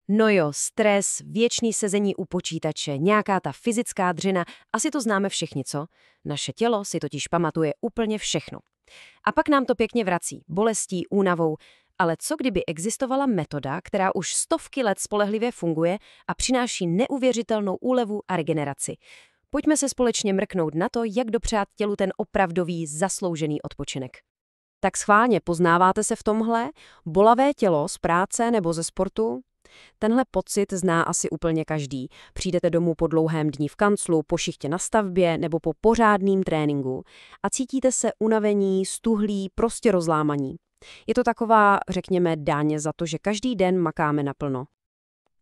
No jo, stres, věčný sezení u počítače, nějaká ta fyzická dřina, asi to známe všichni, co? Naše tělo si totiž pamatuje úplně všechno. A pak nám to pěkně vrací, bolestí, únavou. Ale co kdyby existovala metoda, která už stovky let spolehlivě funguje a přináší neuvěřitelnou úlevu a regeneraci? Pojďme se společně mrknout na to, jak dopřát tělu ten opravdový, zasloužený odpočinek. Tak schválně, poznáváte se v tomhle? Bolavé tělo z práce nebo ze sportu? Tenhle pocit zná asi úplně každý. Přijdete domů po dlouhém dni v kanclu, po šichtě na stavbě nebo po pořádným tréninku a cítíte se unavení, stuhlí, prostě rozlámaní. Je to taková, řekněme, daň za to, že každý den makáme naplno.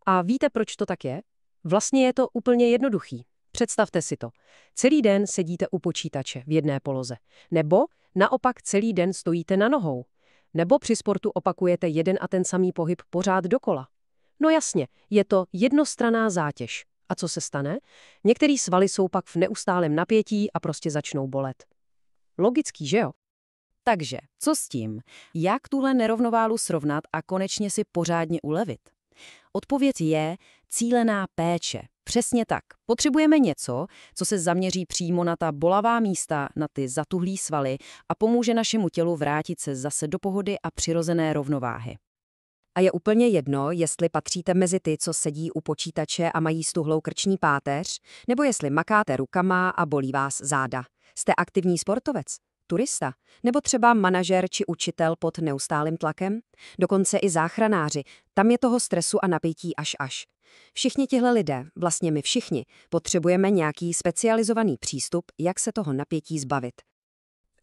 A víte, proč to tak je? Vlastně je to úplně jednoduchý. Představte si to. Celý den sedíte u počítače v jedné poloze. Nebo naopak celý den stojíte na nohou. Nebo při sportu opakujete jeden a ten samý pohyb pořád dokola. No jasně, je to jednostranná zátěž. A co se stane? Některé svaly jsou pak v neustálém napětí a prostě začnou bolet. Logický, že jo? Takže, co s tím? Jak tuhle nerovnováhu srovnat a konečně si pořádně ulevit? Odpověď je cílená péče. Přesně tak. Potřebujeme něco, co se zaměří přímo na ta bolavá místa, na ty zatuhlý svaly a pomůže našemu tělu vrátit se zase do pohody a přirozené rovnováhy. A je úplně jedno, jestli patříte mezi ty, co sedí u počítače a mají stuhlou krční páteř, nebo jestli makáte rukama a bolí vás záda. Jste aktivní sportovec, turista, nebo třeba manažer či učitel pod neustálým tlakem? Dokonce i záchranáři, tam je toho stresu a napětí až. Všichni tihle lidé, vlastně my všichni, potřebujeme nějaký specializovaný přístup, jak se toho napětí zbavit.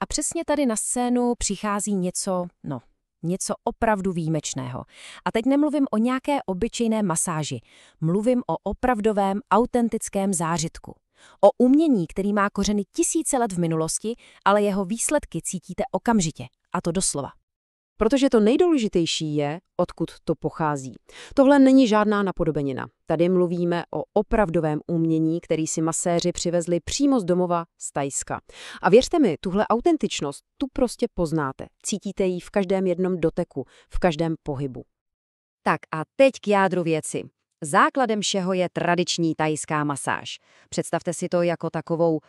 A přesně tady na scénu přichází něco opravdu výjimečného. A teď nemluvím o nějaké obyčejné masáži, mluvím o opravdovém, autentickém zážitku. O umění, který má kořeny tisíce let v minulosti, ale jeho výsledky cítíte okamžitě, a to doslova. Protože to nejdůležitější je, odkud to pochází. Tohle není žádná napodobenina. Tady mluvíme o opravdovém umění, který si maséři přivezli přímo z domova z Thajska. A věřte mi, tuhle autentičnost tu prostě poznáte. Cítíte ji v každém jednom doteku, v každém pohybu. Tak a teď k jádru věci. Základem všeho je tradiční thajská masáž. Představte si to jako takovou,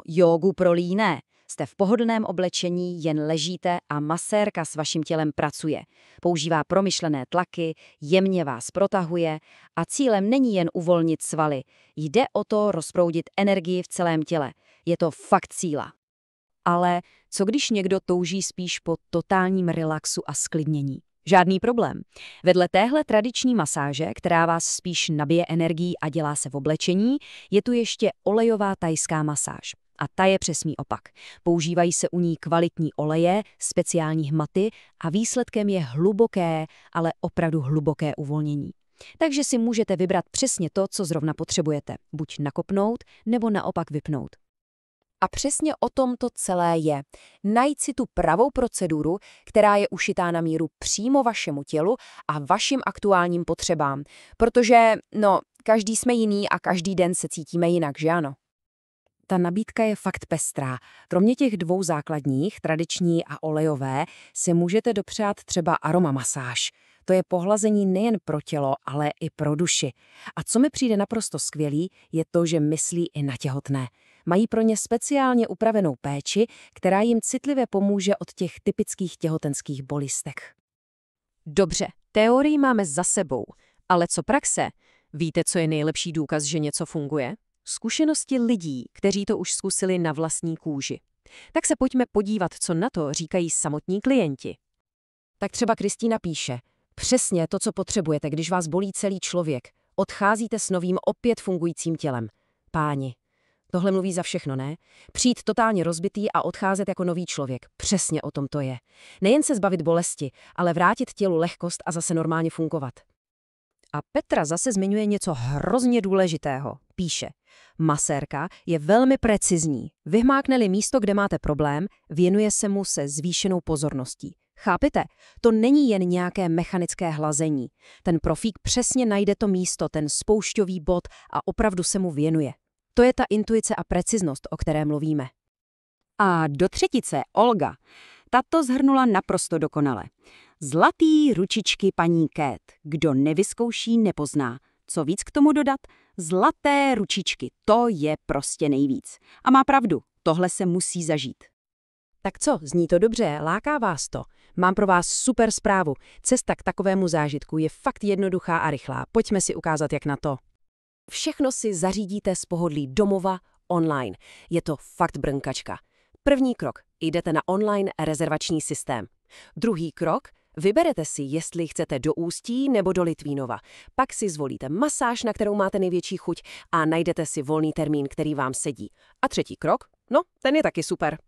jógu pro líné. Jste v pohodlném oblečení, jen ležíte a masérka s vaším tělem pracuje. Používá promyšlené tlaky, jemně vás protahuje a cílem není jen uvolnit svaly. Jde o to rozproudit energii v celém těle. Je to fakt síla. Ale co když někdo touží spíš po totálním relaxu a sklidnění? Žádný problém. Vedle téhle tradiční masáže, která vás spíš nabije energií a dělá se v oblečení, je tu ještě olejová thajská masáž. A ta je přesný opak. Používají se u ní kvalitní oleje, speciální hmaty a výsledkem je hluboké, ale opravdu hluboké uvolnění. Takže si můžete vybrat přesně to, co zrovna potřebujete. Buď nakopnout, nebo naopak vypnout. A přesně o tom to celé je. Najít si tu pravou proceduru, která je ušitá na míru přímo vašemu tělu a vašim aktuálním potřebám. Protože, každý jsme jiný a každý den se cítíme jinak, že ano? Ta nabídka je fakt pestrá. Kromě těch dvou základních, tradiční a olejové, si můžete dopřát třeba aromamasáž. To je pohlazení nejen pro tělo, ale i pro duši. A co mi přijde naprosto skvělý, je to, že myslí i na těhotné. Mají pro ně speciálně upravenou péči, která jim citlivě pomůže od těch typických těhotenských bolístek. Dobře, teorii máme za sebou, ale co praxe? Víte, co je nejlepší důkaz, že něco funguje? Zkušenosti lidí, kteří to už zkusili na vlastní kůži. Tak se pojďme podívat, co na to říkají samotní klienti. Tak třeba Kristýna píše, přesně to, co potřebujete, když vás bolí celý člověk. Odcházíte s novým opět fungujícím tělem. Páni, tohle mluví za všechno, ne? Přijít totálně rozbitý a odcházet jako nový člověk. Přesně o tom to je. Nejen se zbavit bolesti, ale vrátit tělu lehkost a zase normálně fungovat. A Petra zase zmiňuje něco hrozně důležitého. Píše, masérka je velmi precizní. Vyhmákne-li místo, kde máte problém, věnuje se mu se zvýšenou pozorností. Chápete? To není jen nějaké mechanické hlazení. Ten profík přesně najde to místo, ten spoušťový bod a opravdu se mu věnuje. To je ta intuice a preciznost, o které mluvíme. A do třetice Olga. Ta to shrnula naprosto dokonale. Zlatý ručičky paní Kate. Kdo nevyzkouší, nepozná. Co víc k tomu dodat? Zlaté ručičky, to je prostě nejvíc. A má pravdu, tohle se musí zažít. Tak co, zní to dobře, láká vás to? Mám pro vás super zprávu. Cesta k takovému zážitku je fakt jednoduchá a rychlá. Pojďme si ukázat, jak na to. Všechno si zařídíte z pohodlí domova online. Je to fakt brnkačka. První krok. Jdete na online rezervační systém. Druhý krok. Vyberete si, jestli chcete do Ústí nebo do Litvínova. Pak si zvolíte masáž, na kterou máte největší chuť a najdete si volný termín, který vám sedí. A třetí krok? No, ten je taky super.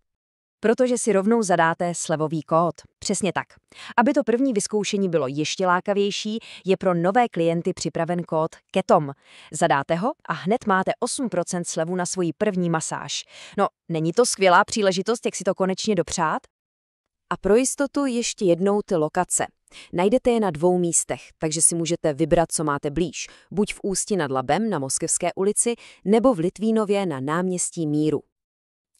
Protože si rovnou zadáte slevový kód. Přesně tak. Aby to první vyzkoušení bylo ještě lákavější, je pro nové klienty připraven kód KETOM. Zadáte ho a hned máte 8% slevu na svoji první masáž. No, není to skvělá příležitost, jak si to konečně dopřát? A pro jistotu ještě jednou ty lokace. Najdete je na 2 místech, takže si můžete vybrat, co máte blíž. Buď v Ústí nad Labem na Moskevské ulici, nebo v Litvínově na náměstí Míru.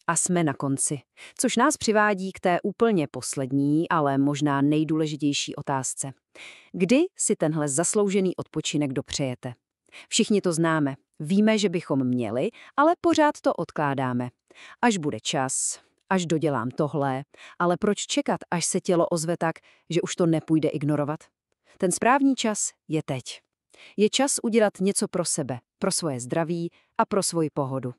A jsme na konci, což nás přivádí k té úplně poslední, ale možná nejdůležitější otázce. Kdy si tenhle zasloužený odpočinek dopřejete? Všichni to známe, víme, že bychom měli, ale pořád to odkládáme. Až bude čas, až dodělám tohle, ale proč čekat, až se tělo ozve tak, že už to nepůjde ignorovat? Ten správný čas je teď. Je čas udělat něco pro sebe, pro svoje zdraví a pro svoji pohodu.